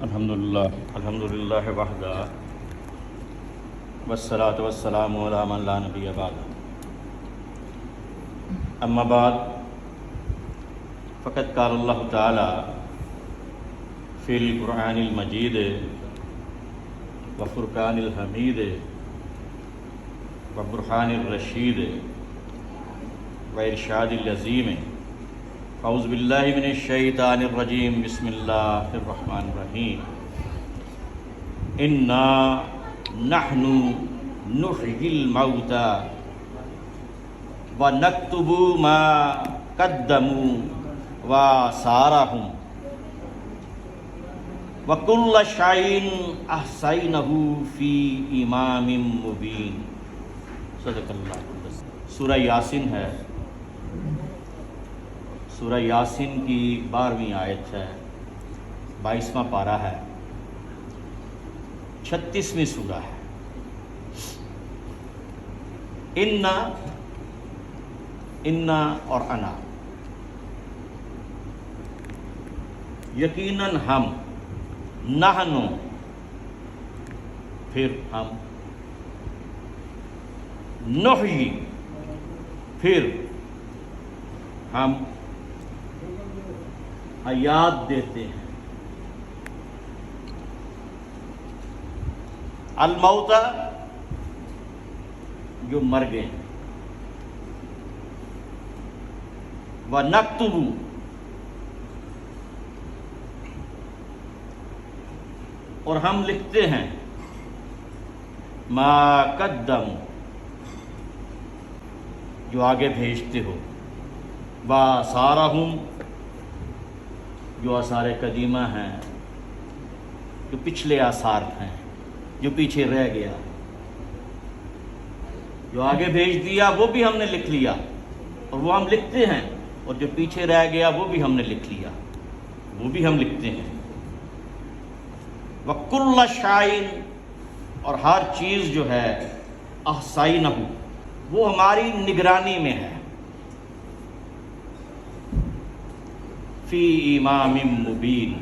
الحمدللہ وحدہ والصلاة والسلام علی من لا نبی بعد اما بعد فقد قال اللہ تعالی فی القرآن المجید وفرقان الحمید وبرہان الرشید وارشاد العظیم اعوذ باللہ من الشیطان الرجیم بسم اللہ الرحمن الرحیم انا نحن نحیی الموتى ونکتب ما قدموا وآثارهم وکل شیء احصینہ فی امام مبین۔ صدق اللہ العظیم۔ سورہ یاسین ہے، سورہ یاسین کی 12ویں آیت ہے، 22واں پارہ ہے، 36ویں سورہ ہے۔ انا اور انا، یقیناً ہم، نحن پھر ہم، نحیی پھر ہم حیات دیتے ہیں، الموتى جو مر گئے، وَنَكْتُبُ اور ہم لکھتے ہیں، مَا قَدَّمُوا جو آگے بھیجتے ہو، وَآثَارَهُمْ جو آثار قدیمہ ہیں، جو پچھلے آثار ہیں، جو پیچھے رہ گیا، جو آگے بھیج دیا وہ بھی ہم نے لکھ لیا اور وہ ہم لکھتے ہیں، اور جو پیچھے رہ گیا وہ بھی ہم نے لکھ لیا، وہ بھی ہم لکھتے ہیں۔ وَكُلَّ شَيْءٍ اور ہر چیز جو ہے، احصینہ وہ ہماری نگرانی میں ہے، فی امام مبین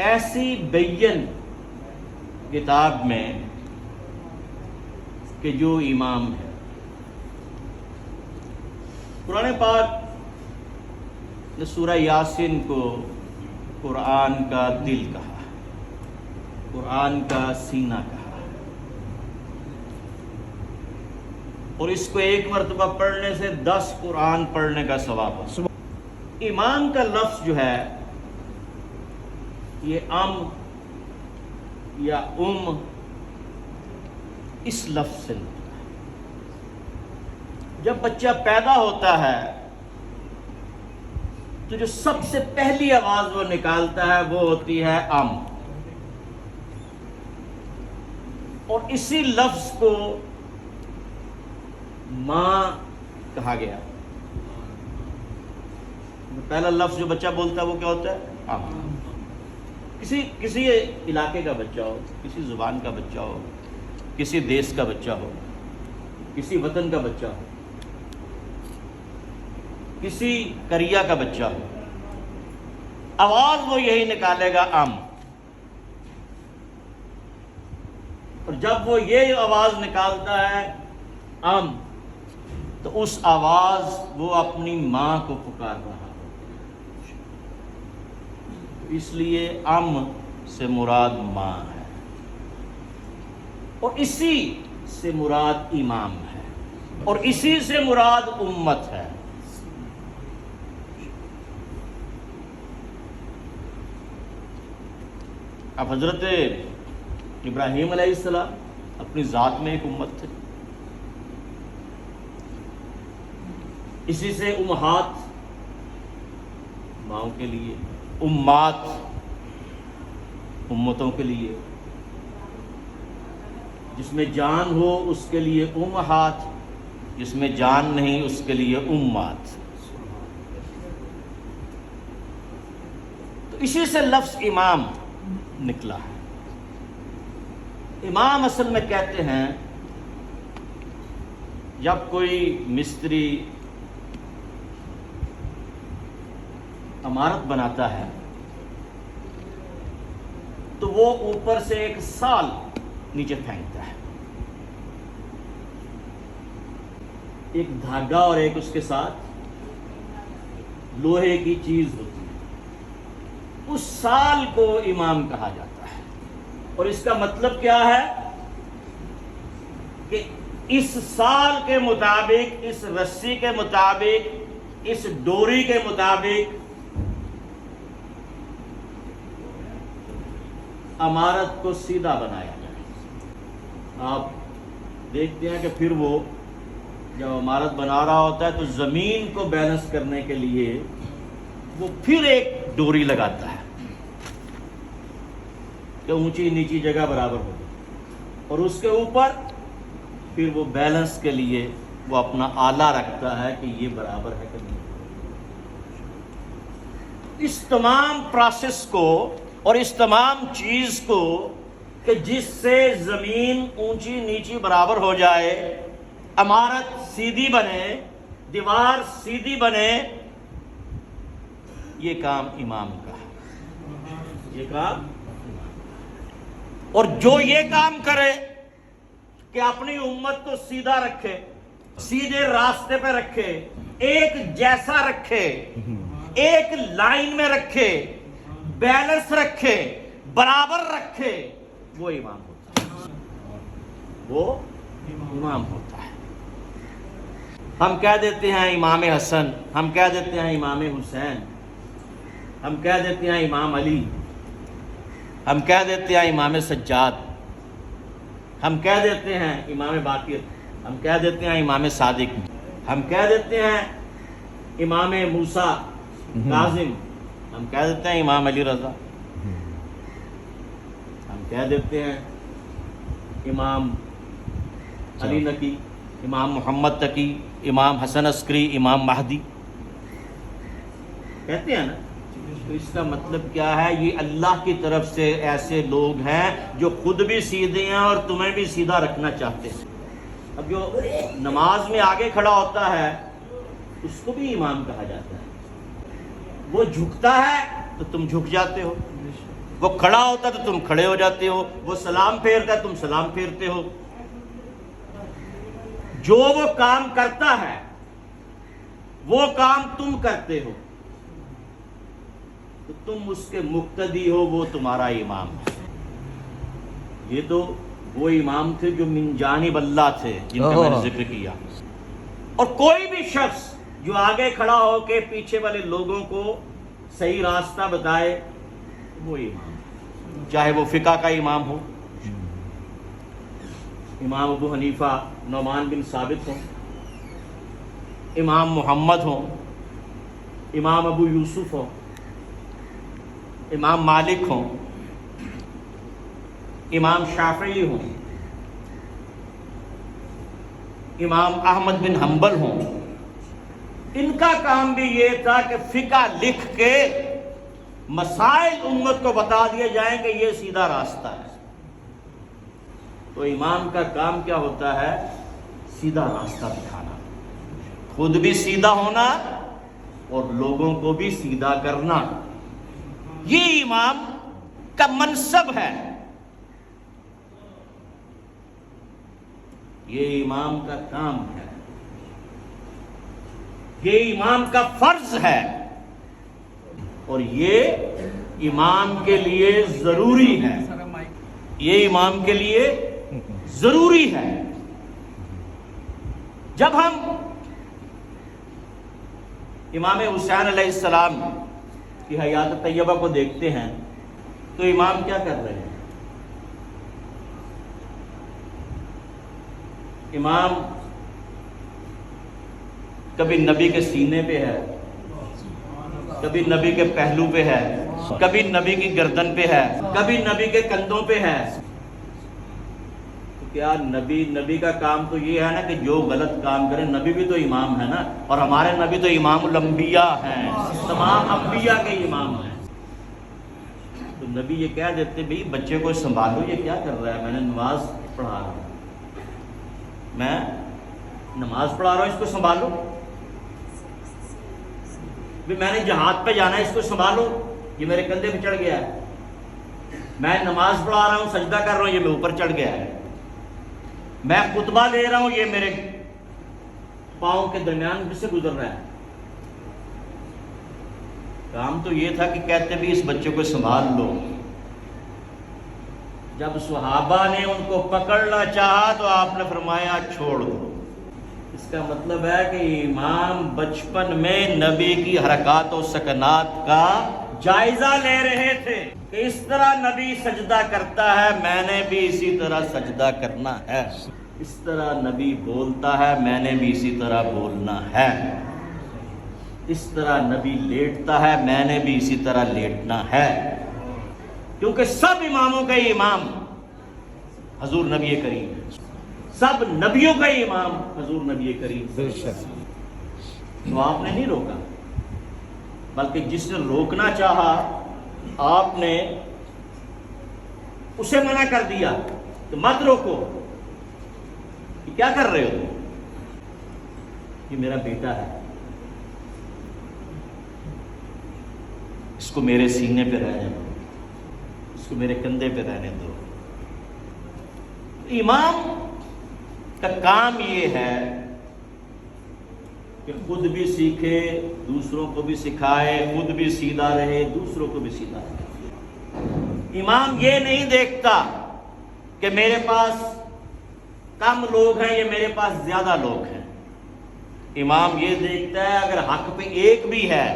ایسی بین کتاب میں کہ جو امام ہے۔ قرآن پاک نے سورہ یاسین کو قرآن کا دل کہا، قرآن کا سینہ کہا، اور اس کو ایک مرتبہ پڑھنے سے 10 قرآن پڑھنے کا ثواب ہے۔ امام کا لفظ جو ہے، یہ یا اس لفظ سے نکلا ہے۔ جب بچہ پیدا ہوتا ہے تو جو سب سے پہلی آواز وہ نکالتا ہے وہ ہوتی ہے اور اسی لفظ کو ماں کہا گیا۔ پہلا لفظ جو بچہ بولتا ہے وہ کیا ہوتا ہے؟ کسی علاقے کا بچہ ہو، کسی زبان کا بچہ ہو، کسی دیش کا بچہ ہو، کسی وطن کا بچہ ہو، کسی قریہ کا بچہ ہو، آواز وہ یہی نکالے گا اور جب وہ یہ آواز نکالتا ہے تو اس آواز وہ اپنی ماں کو پکار رہا ہے۔ اس لیے سے مراد ماں ہے، اور اسی سے مراد امام ہے، اور اسی سے مراد امت ہے۔ اب حضرت ابراہیم علیہ السلام اپنی ذات میں ایک امت تھے، اسی سے امہات ماؤں کے لیے، امات امتوں کے لیے، جس میں جان ہو اس کے لیے امہات، جس میں جان نہیں اس کے لیے امات۔ تو اسی سے لفظ امام نکلا ہے۔ امام اصل میں کہتے ہیں جب کوئی مستری عمارت بناتا ہے تو وہ اوپر سے ایک سال نیچے پھینکتا ہے، ایک دھاگا اور ایک اس کے ساتھ لوہے کی چیز ہوتی ہے، اس سال کو امام کہا جاتا ہے۔ اور اس کا مطلب کیا ہے کہ اس سال کے مطابق، اس رسی کے مطابق، اس ڈوری کے مطابق عمارت کو سیدھا بنایا جائے۔ آپ دیکھتے ہیں کہ پھر وہ جب عمارت بنا رہا ہوتا ہے تو زمین کو بیلنس کرنے کے لیے وہ پھر ایک ڈوری لگاتا ہے کہ اونچی نیچی جگہ برابر ہو جائے، اور اس کے اوپر پھر وہ بیلنس کے لیے وہ اپنا آلہ رکھتا ہے کہ یہ برابر ہے کہ نہیں۔ اس تمام پروسیس کو اور اس تمام چیز کو کہ جس سے زمین اونچی نیچی برابر ہو جائے، عمارت سیدھی بنے، دیوار سیدھی بنے، یہ کام امام کا ہے، یہ کام۔ اور جو یہ کام کرے کہ اپنی امت کو سیدھا رکھے، سیدھے راستے پہ رکھے، ایک جیسا رکھے، ایک لائن میں رکھے، بیلنس رکھے، برابر رکھے، وہ امام ہوتا ہے، وہ امام ہوتا ہے۔ ہم کہہ دیتے ہیں امام حسن، ہم کہہ دیتے ہیں امام حسین، ہم کہہ دیتے ہیں امام علی، ہم کہہ دیتے ہیں امام سجاد، ہم کہہ دیتے ہیں امام باقر، ہم کہہ دیتے ہیں امام صادق، ہم کہہ دیتے ہیں امام موسیٰ کاظم، ہم کہہ دیتے ہیں امام علی رضا، ہم کہہ دیتے ہیں امام علی نقی، امام محمد تقی، امام حسن عسکری، امام مہدی، کہتے ہیں نا۔ تو اس کا مطلب کیا ہے؟ یہ اللہ کی طرف سے ایسے لوگ ہیں جو خود بھی سیدھے ہیں اور تمہیں بھی سیدھا رکھنا چاہتے ہیں۔ اب جو نماز میں آگے کھڑا ہوتا ہے اس کو بھی امام کہا جاتا ہے۔ وہ جھکتا ہے تو تم جھک جاتے ہو، وہ کھڑا ہوتا ہے تو تم کھڑے ہو جاتے ہو، وہ سلام پھیرتا ہے تم سلام پھیرتے ہو۔ جو وہ کام کرتا ہے وہ کام تم کرتے ہو تو تم اس کے مقتدی ہو، وہ تمہارا امام ہے۔ یہ تو وہ امام تھے جو من جانب اللہ تھے، جن کا میں نے ذکر کیا۔ اور کوئی بھی شخص جو آگے کھڑا ہو کے پیچھے والے لوگوں کو صحیح راستہ بتائے وہ امام ہے، چاہے وہ فقہ کا امام ہو، امام ابو حنیفہ نعمان بن ثابت ہوں، امام محمد ہوں، امام ابو یوسف ہوں، امام مالک ہوں، امام شافعی ہوں، امام احمد بن حنبل ہوں۔ ان کا کام بھی یہ تھا کہ فقہ لکھ کے مسائل امت کو بتا دیے جائیں کہ یہ سیدھا راستہ ہے۔ تو امام کا کام کیا ہوتا ہے؟ سیدھا راستہ دکھانا، خود بھی سیدھا ہونا اور لوگوں کو بھی سیدھا کرنا۔ یہ امام کا منصب ہے، یہ امام کا کام ہے، یہ امام کا فرض ہے، اور یہ امام کے لیے ضروری ہے، یہ امام کے لیے ضروری ہے۔ جب ہم امام حسین علیہ السلام کی حیات طیبہ کو دیکھتے ہیں تو امام کیا کر رہے ہیں؟ امام کبھی نبی کے سینے پہ ہے، کبھی نبی کے پہلو پہ ہے، کبھی نبی کی گردن پہ ہے، کبھی نبی کے کندھوں پہ ہے۔ تو کیا نبی کا کام تو یہ ہے نا کہ جو غلط کام کرے، نبی بھی تو امام ہے نا، اور ہمارے نبی تو امام الانبیاء ہیں، تمام انبیاء کے امام ہیں۔ تو نبی یہ کہہ دیتے بھئی بچے کو سنبھالو، یہ کیا کر رہا ہے؟ میں نے نماز پڑھا رہا ہوں، میں نماز پڑھا رہا ہوں، اس کو سنبھالو۔ میں نے جہاد پہ جانا ہے، اس کو سنبھالو، یہ میرے کندھے پہ چڑھ گیا ہے۔ میں نماز پڑھا رہا ہوں، سجدہ کر رہا ہوں، یہ میں اوپر چڑھ گیا ہے، میں خطبہ دے رہا ہوں، یہ میرے پاؤں کے درمیان سے گزر رہا ہے۔ کام تو یہ تھا کہ کہتے بھی اس بچے کو سنبھال لو۔ جب صحابہ نے ان کو پکڑنا چاہا تو آپ نے فرمایا چھوڑ دو۔ اس کا مطلب ہے کہ امام بچپن میں نبی کی حرکات و سکنات کا جائزہ لے رہے تھے کہ اس طرح نبی سجدہ کرتا ہے، میں نے بھی اسی طرح سجدہ کرنا ہے، اس طرح نبی بولتا ہے، میں نے بھی اسی طرح بولنا ہے، اس طرح نبی لیٹتا ہے، میں نے بھی اسی طرح لیٹنا ہے، کیونکہ سب اماموں کا امام حضور نبی کریم ہے، سب نبیوں کا امام حضور نبی کریم۔ تو آپ نے نہیں روکا، بلکہ جس نے روکنا چاہا آپ نے اسے منع کر دیا کہ مت روکو، یہ کیا کر رہے ہو؟ یہ میرا بیٹا ہے، اس کو میرے سینے پہ رہنے دو، اس کو میرے کندھے پہ رہنے دو۔ امام کا کام یہ ہے کہ خود بھی سیکھے، دوسروں کو بھی سکھائے، خود بھی سیدھا رہے، دوسروں کو بھی سیدھا رہے۔ امام یہ نہیں دیکھتا کہ میرے پاس کم لوگ ہیں یا میرے پاس زیادہ لوگ ہیں، امام یہ دیکھتا ہے اگر حق پہ ایک بھی ہے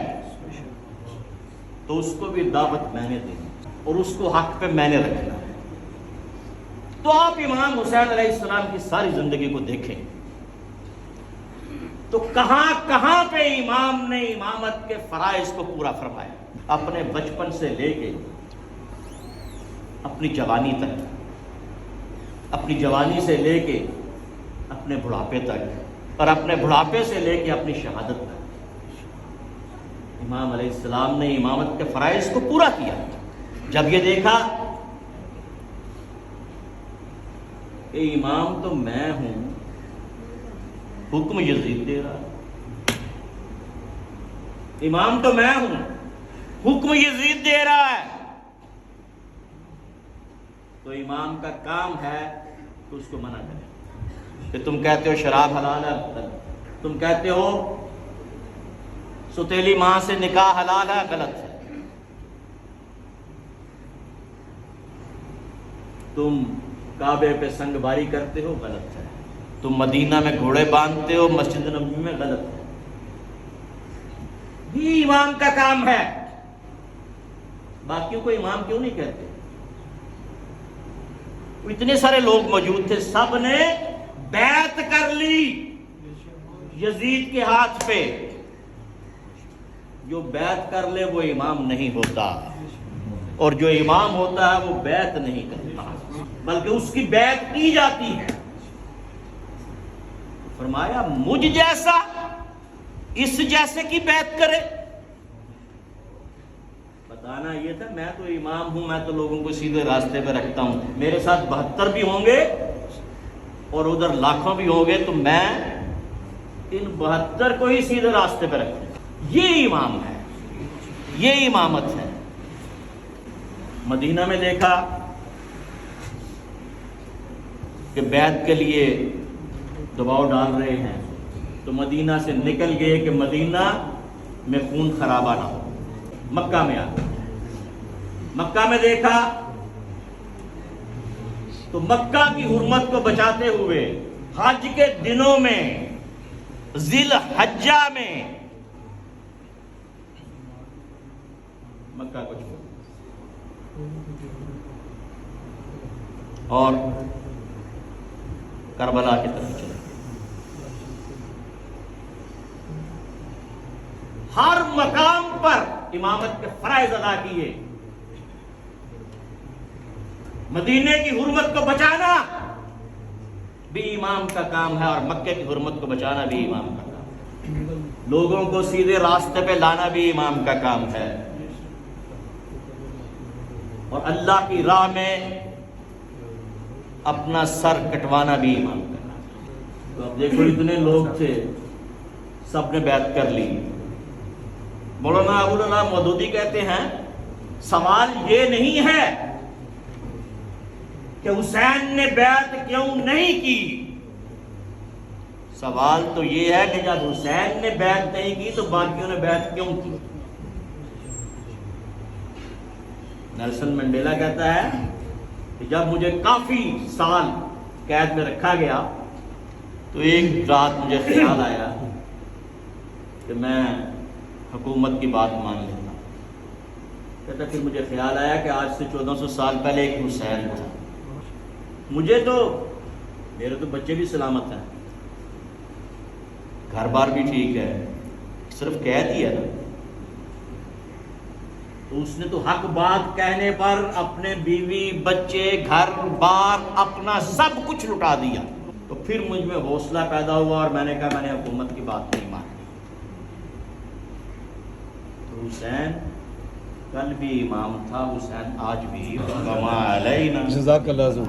تو اس کو بھی دعوت میں نے دینی اور اس کو حق پہ میں نے رکھنا ہے۔ تو آپ امام حسین علیہ السلام کی ساری زندگی کو دیکھیں تو کہاں کہاں پہ امام نے امامت کے فرائض کو پورا فرمایا، اپنے بچپن سے لے کے اپنی جوانی تک، اپنی جوانی سے لے کے اپنے بڑھاپے تک، اور اپنے بڑھاپے سے لے کے اپنی شہادت تک امام علیہ السلام نے امامت کے فرائض کو پورا کیا۔ جب یہ دیکھا کہ امام تو میں ہوں، حکم یزید دے رہا، امام تو میں ہوں، حکم یزید دے رہا ہے، تو امام کا کام ہے کہ اس کو منع کرے۔ کہ تم کہتے ہو شراب حلال ہے، تم کہتے ہو ستیلی ماں سے نکاح حلال ہے، غلط ہے، تم کعبے پہ سنگ باری کرتے ہو، غلط ہے، تم مدینہ میں گھوڑے باندھتے ہو، مسجد نبوی میں، غلط ہے۔ یہ امام کا کام ہے، باقیوں کو امام کیوں نہیں کہتے؟ اتنے سارے لوگ موجود تھے، سب نے بیعت کر لی یزید کے ہاتھ پہ۔ جو بیعت کر لے وہ امام نہیں ہوتا، اور جو امام ہوتا ہے وہ بیعت نہیں کرتا، بلکہ اس کی بیعت کی جاتی ہے۔ فرمایا مجھ جیسا اس جیسے کی بیعت کرے۔ بتانا یہ تھا میں تو امام ہوں، میں تو لوگوں کو سیدھے راستے پہ رکھتا ہوں، میرے ساتھ 72 بھی ہوں گے اور ادھر لاکھوں بھی ہوں گے، تو میں ان 72 کو ہی سیدھے راستے پہ رکھوں۔ یہ امام ہے، یہ امامت ہے۔ مدینہ میں دیکھا کہ بیعت کے لیے دباؤ ڈال رہے ہیں، تو مدینہ سے نکل گئے کہ مدینہ میں خون خرابہ نہ ہو۔ مکہ میں آ مکہ میں دیکھا تو مکہ کی حرمت کو بچاتے ہوئے حج کے دنوں میں، ذی الحجہ میں مکہ کو چھوڑ اور کربلا کی طرف چلے۔ ہر مقام پر امامت کے فرائض ادا کیے۔ مدینے کی حرمت کو بچانا بھی امام کا کام ہے، اور مکے کی حرمت کو بچانا بھی امام کا کام ہے۔ لوگوں کو سیدھے راستے پہ لانا بھی امام کا کام ہے، اور اللہ کی راہ میں اپنا سر کٹوانا بھی امام کا کام ہے۔ تو اب دیکھو اتنے لوگ تھے، سب نے بیعت کر لی۔ مولانا ابوالعلا مودودی کہتے ہیں سوال یہ نہیں ہے کہ حسین نے بیعت کیوں نہیں کی؟ سوال تو یہ ہے کہ جب حسین نے بیعت نہیں کی تو باقیوں نے بیعت کیوں کی؟ نیلسن منڈیلا کہتا ہے کہ جب مجھے کافی سال قید میں رکھا گیا تو ایک رات مجھے خیال آیا کہ میں حکومت کی بات مان لیتا. کہتا پھر مجھے خیال آیا کہ آج سے 1400 سال پہلے ایک حسین تھا. مجھے تو میرے تو بچے بھی سلامت ہیں, گھر بار بھی ٹھیک ہے, صرف قید ہی ہے نا. تو اس نے تو حق بات کہنے پر اپنے بیوی بچے گھر بار اپنا سب کچھ لٹا دیا. تو پھر مجھ میں حوصلہ پیدا ہوا اور میں نے کہا میں نے حکومت کی بات نہیں مانی. تو حسین کل بھی امام تھا, حسین آج بھی. جزاک اللہ.